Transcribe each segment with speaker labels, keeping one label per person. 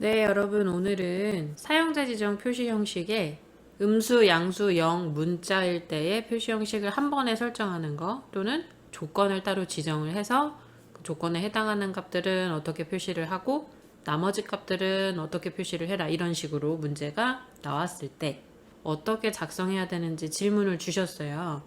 Speaker 1: 네, 여러분 오늘은 사용자 지정 표시 형식에 음수, 양수, 영, 문자일 때의 표시 형식을 한 번에 설정하는 거 또는 조건을 따로 지정을 해서 그 조건에 해당하는 값들은 어떻게 표시를 하고 나머지 값들은 어떻게 표시를 해라 이런 식으로 문제가 나왔을 때 어떻게 작성해야 되는지 질문을 주셨어요.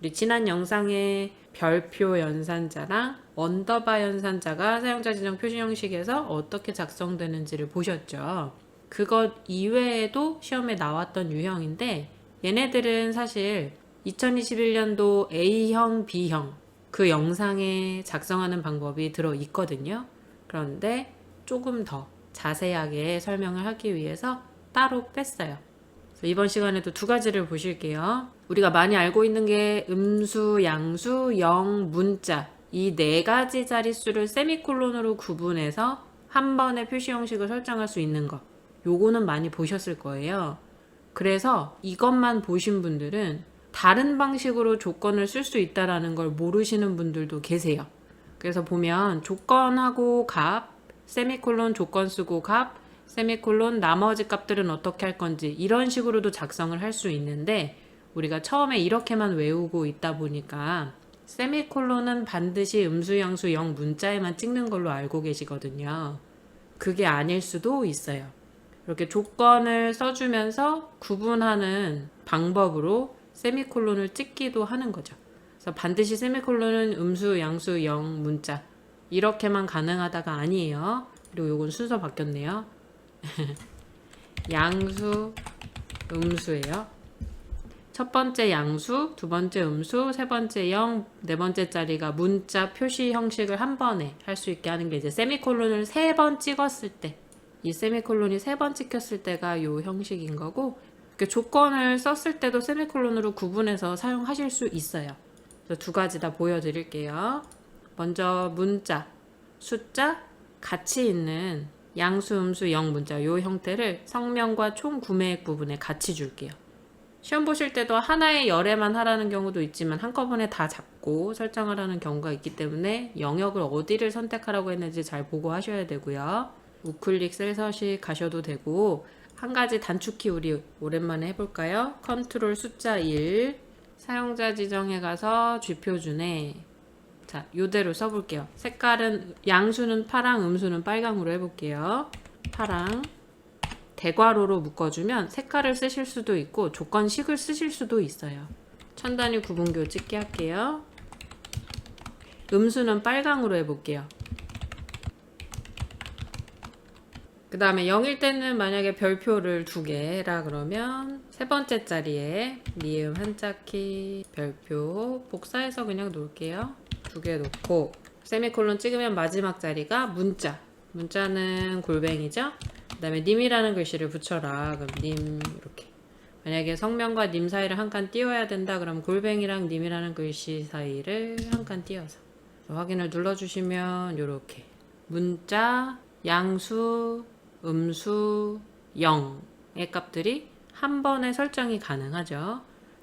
Speaker 1: 우리 지난 영상에 별표 연산자랑 언더바 연산자가 사용자 지정 표시 형식에서 어떻게 작성되는지를 보셨죠. 그것 이외에도 시험에 나왔던 유형인데 얘네들은 사실 2021년도 A형, B형 그 영상에 작성하는 방법이 들어 있거든요. 그런데 조금 더 자세하게 설명을 하기 위해서 따로 뺐어요. 이번 시간에도 두 가지를 보실게요. 우리가 많이 알고 있는 게 음수, 양수, 영, 문자 이 네 가지 자릿수를 세미콜론으로 구분해서 한 번에 표시 형식을 설정할 수 있는 것. 요거는 많이 보셨을 거예요. 그래서 이것만 보신 분들은 다른 방식으로 조건을 쓸 수 있다라는 걸 모르시는 분들도 계세요. 그래서 보면 조건하고 값, 세미콜론 조건 쓰고 값, 세미콜론 나머지 값들은 어떻게 할 건지 이런 식으로도 작성을 할 수 있는데 우리가 처음에 이렇게만 외우고 있다 보니까 세미콜론은 반드시 음수, 양수, 영, 문자에만 찍는 걸로 알고 계시거든요. 그게 아닐 수도 있어요. 이렇게 조건을 써주면서 구분하는 방법으로 세미콜론을 찍기도 하는 거죠. 그래서 반드시 세미콜론은 음수, 양수, 영, 문자 이렇게만 가능하다가 아니에요. 그리고 요건 순서 바뀌었네요. 양수, 음수예요. 첫 번째 양수, 두 번째 음수, 세 번째 영, 네 번째 자리가 문자 표시 형식을 한 번에 할 수 있게 하는 게 이제 세미콜론을 세 번 찍었을 때, 이 세미콜론이 세 번 찍혔을 때가 요 형식인 거고, 조건을 썼을 때도 세미콜론으로 구분해서 사용하실 수 있어요. 그래서 두 가지 다 보여드릴게요. 먼저 문자, 숫자, 같이 있는 양수, 음수, 영, 문자 요 형태를 성명과 총 구매액 부분에 같이 줄게요. 시험 보실 때도 하나의 열에만 하라는 경우도 있지만 한꺼번에 다 잡고 설정하라는 경우가 있기 때문에 영역을 어디를 선택하라고 했는지 잘 보고 하셔야 되고요. 우클릭 셀서식 가셔도 되고 한 가지 단축키 우리 오랜만에 해볼까요? 컨트롤 숫자 1 사용자 지정에 가서 쥐표준에 자, 요대로 써볼게요. 색깔은 양수는 파랑, 음수는 빨강으로 해볼게요. 파랑 대괄호로 묶어주면 색깔을 쓰실 수도 있고 조건식을 쓰실 수도 있어요. 천 단위 구분교 찍게 할게요. 음수는 빨강으로 해볼게요. 그 다음에 0일 때는 만약에 별표를 2개라 그러면 세 번째 자리에 미음 한자키 별표 복사해서 그냥 놓을게요. 2개 놓고 세미콜론 찍으면 마지막 자리가 문자. 문자는 골뱅이죠. 그 다음에 님이라는 글씨를 붙여라. 그럼 님 이렇게. 만약에 성명과 님 사이를 한 칸 띄워야 된다. 그럼 골뱅이랑 님이라는 글씨 사이를 한 칸 띄워서 확인을 눌러주시면 이렇게 문자, 양수, 음수, 영의 값들이 한 번에 설정이 가능하죠.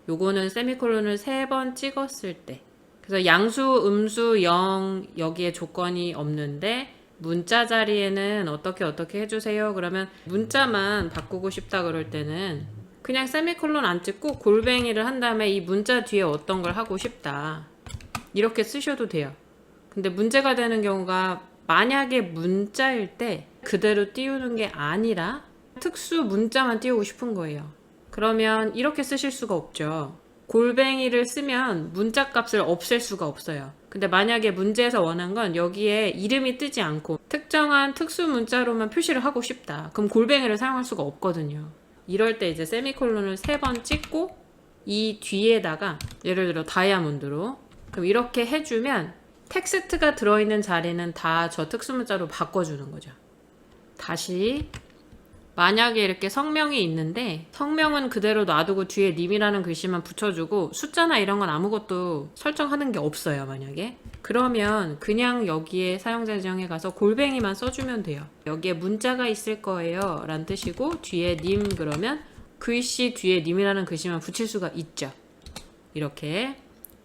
Speaker 1: 요거는 세미콜론을 3번 찍었을 때 그래서 양수, 음수, 영 여기에 조건이 없는데 문자 자리에는 어떻게 해주세요. 그러면 문자만 바꾸고 싶다 그럴 때는 그냥 세미콜론 안 찍고 골뱅이를 한 다음에 이 문자 뒤에 어떤 걸 하고 싶다. 이렇게 쓰셔도 돼요. 근데 문제가 되는 경우가 만약에 문자일 때 그대로 띄우는 게 아니라 특수 문자만 띄우고 싶은 거예요. 그러면 이렇게 쓰실 수가 없죠. 골뱅이를 쓰면 문자 값을 없앨 수가 없어요. 근데 만약에 문제에서 원한 건 여기에 이름이 뜨지 않고 특정한 특수 문자로만 표시를 하고 싶다. 그럼 골뱅이를 사용할 수가 없거든요. 이럴 때 이제 세미콜론을 3번 찍고 이 뒤에다가 예를 들어 다이아몬드로 그럼 이렇게 해주면 텍스트가 들어있는 자리는 다 저 특수 문자로 바꿔주는 거죠. 다시 만약에 이렇게 성명이 있는데 성명은 그대로 놔두고 뒤에 님이라는 글씨만 붙여주고 숫자나 이런 건 아무것도 설정하는 게 없어요. 만약에 그러면 그냥 여기에 사용자 지정에 가서 골뱅이만 써주면 돼요. 여기에 문자가 있을 거예요 라는 뜻이고 뒤에 님 그러면 글씨 뒤에 님이라는 글씨만 붙일 수가 있죠. 이렇게.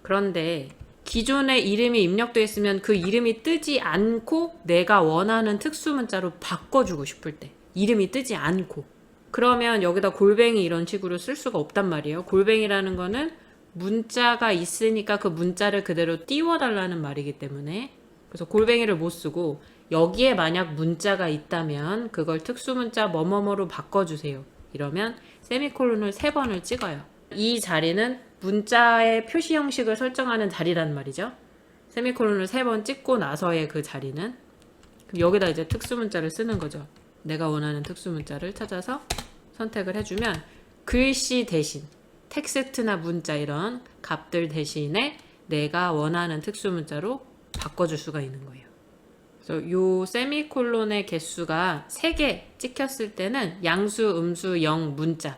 Speaker 1: 그런데 기존에 이름이 입력되어 있으면 그 이름이 뜨지 않고 내가 원하는 특수 문자로 바꿔주고 싶을 때 이름이 뜨지 않고. 그러면 여기다 골뱅이 이런 식으로 쓸 수가 없단 말이에요. 골뱅이라는 거는 문자가 있으니까 그 문자를 그대로 띄워달라는 말이기 때문에, 그래서 골뱅이를 못 쓰고, 여기에 만약 문자가 있다면 그걸 특수문자 뭐뭐뭐로 바꿔주세요. 이러면 세미콜론을 3번을 찍어요. 이 자리는 문자의 표시 형식을 설정하는 자리란 말이죠. 세미콜론을 3번 찍고 나서의 그 자리는, 그럼 여기다 이제 특수문자를 쓰는 거죠. 내가 원하는 특수문자를 찾아서 선택을 해주면 글씨 대신 텍스트나 문자 이런 값들 대신에 내가 원하는 특수문자로 바꿔줄 수가 있는 거예요. 그래서 요 세미콜론의 개수가 3개 찍혔을 때는 양수, 음수, 영, 문자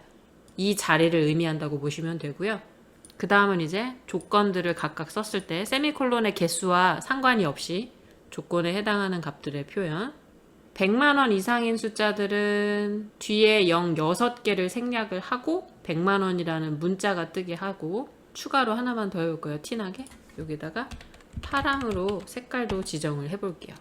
Speaker 1: 이 자리를 의미한다고 보시면 되고요. 그 다음은 이제 조건들을 각각 썼을 때 세미콜론의 개수와 상관이 없이 조건에 해당하는 값들의 표현. 100만 원 이상인 숫자들은 뒤에 0 6개를 생략을 하고 100만 원이라는 문자가 뜨게 하고, 추가로 하나만 더 해볼 거예요. 티나게 여기다가 파랑으로 색깔도 지정을 해볼게요.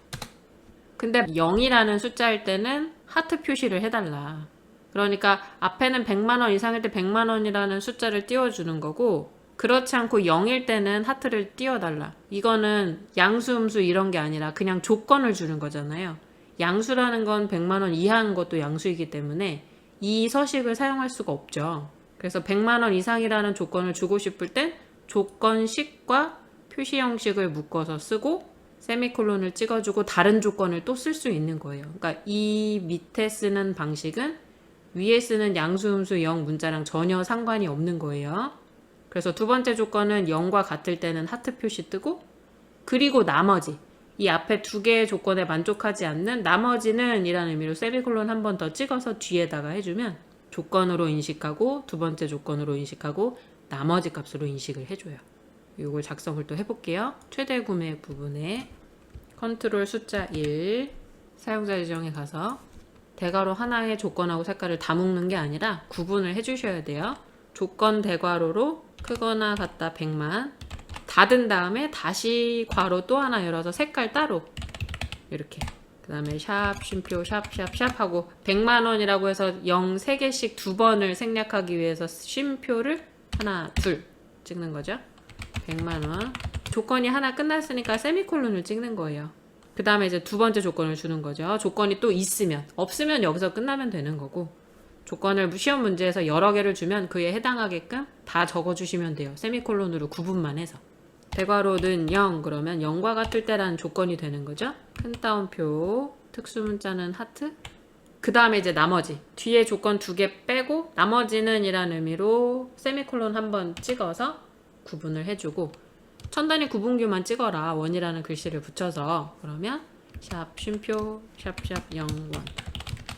Speaker 1: 근데 0이라는 숫자일 때는 하트 표시를 해달라. 그러니까 앞에는 100만 원 이상일 때 100만 원이라는 숫자를 띄워주는 거고, 그렇지 않고 0일 때는 하트를 띄워달라. 이거는 양수, 음수 이런 게 아니라 그냥 조건을 주는 거잖아요. 양수라는 건 100만 원 이하인 것도 양수이기 때문에 이 서식을 사용할 수가 없죠. 그래서 100만 원 이상이라는 조건을 주고 싶을 땐 조건식과 표시 형식을 묶어서 쓰고 세미콜론을 찍어주고 다른 조건을 또 쓸 수 있는 거예요. 그러니까 이 밑에 쓰는 방식은 위에 쓰는 양수, 음수, 영 문자랑 전혀 상관이 없는 거예요. 그래서 두 번째 조건은 0과 같을 때는 하트 표시 뜨고, 그리고 나머지 이 앞에 2개의 조건에 만족하지 않는 나머지는 이라는 의미로 세미콜론 한 번 더 찍어서 뒤에다가 해주면 조건으로 인식하고 두 번째 조건으로 인식하고 나머지 값으로 인식을 해줘요. 이걸 작성을 또 해볼게요. 최대 구매 부분에 컨트롤 숫자 1 사용자 지정에 가서 대괄호 하나의 조건하고 색깔을 다 묶는 게 아니라 구분을 해주셔야 돼요. 조건 대괄호로 크거나 같다 100만 닫은 다음에 다시 괄호 또 하나 열어서 색깔 따로 이렇게, 그 다음에 샵 쉼표 샵 하고 100만 원이라고 해서 0 3개씩 2번을 생략하기 위해서 쉼표를 하나 둘 찍는 거죠. 100만 원 조건이 하나 끝났으니까 세미콜론을 찍는 거예요. 그 다음에 이제 두 번째 조건을 주는 거죠. 조건이 또 있으면, 없으면 여기서 끝나면 되는 거고, 조건을 시험 문제에서 여러 개를 주면 그에 해당하게끔 다 적어주시면 돼요. 세미콜론으로 구분만 해서. 대괄호는 0 그러면 0과 같을 때라는 조건이 되는 거죠. 큰 따옴표 특수문자는 하트. 그 다음에 이제 나머지 뒤에 조건 2개 빼고 나머지는 이란 의미로 세미콜론 한번 찍어서 구분을 해주고, 천 단위 구분규만 찍어라 원이라는 글씨를 붙여서. 그러면 샵 쉼표 샵 0 1.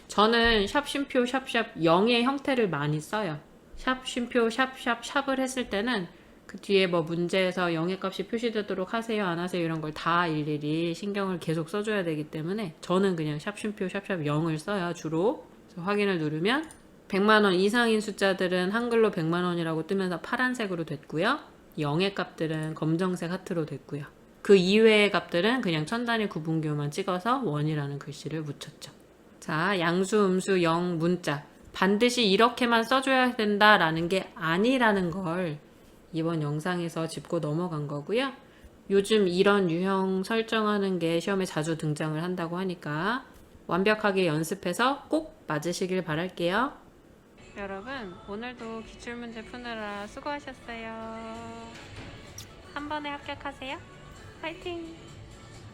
Speaker 1: 저는 샵 쉼표 샵 0의 형태를 많이 써요. 샵 쉼표 샵을 했을 때는 그 뒤에 뭐 문제에서 0의 값이 표시되도록 하세요 안 하세요 이런 걸 다 일일이 신경을 계속 써줘야 되기 때문에 저는 그냥 샵 쉼표 샵 0을 써요 주로. 그래서 확인을 누르면 100만 원 이상인 숫자들은 한글로 100만 원이라고 뜨면서 파란색으로 됐고요. 0의 값들은 검정색 하트로 됐고요. 그 이외의 값들은 그냥 천 단위 구분규만 찍어서 원이라는 글씨를 묻혔죠. 자, 양수, 음수, 영, 문자 반드시 이렇게만 써줘야 된다라는 게 아니라는 걸 이번 영상에서 짚고 넘어간 거고요. 요즘 이런 유형 설정하는 게 시험에 자주 등장을 한다고 하니까 완벽하게 연습해서 꼭 맞으시길 바랄게요. 여러분, 오늘도 기출문제 푸느라 수고하셨어요. 한 번에 합격하세요. 파이팅!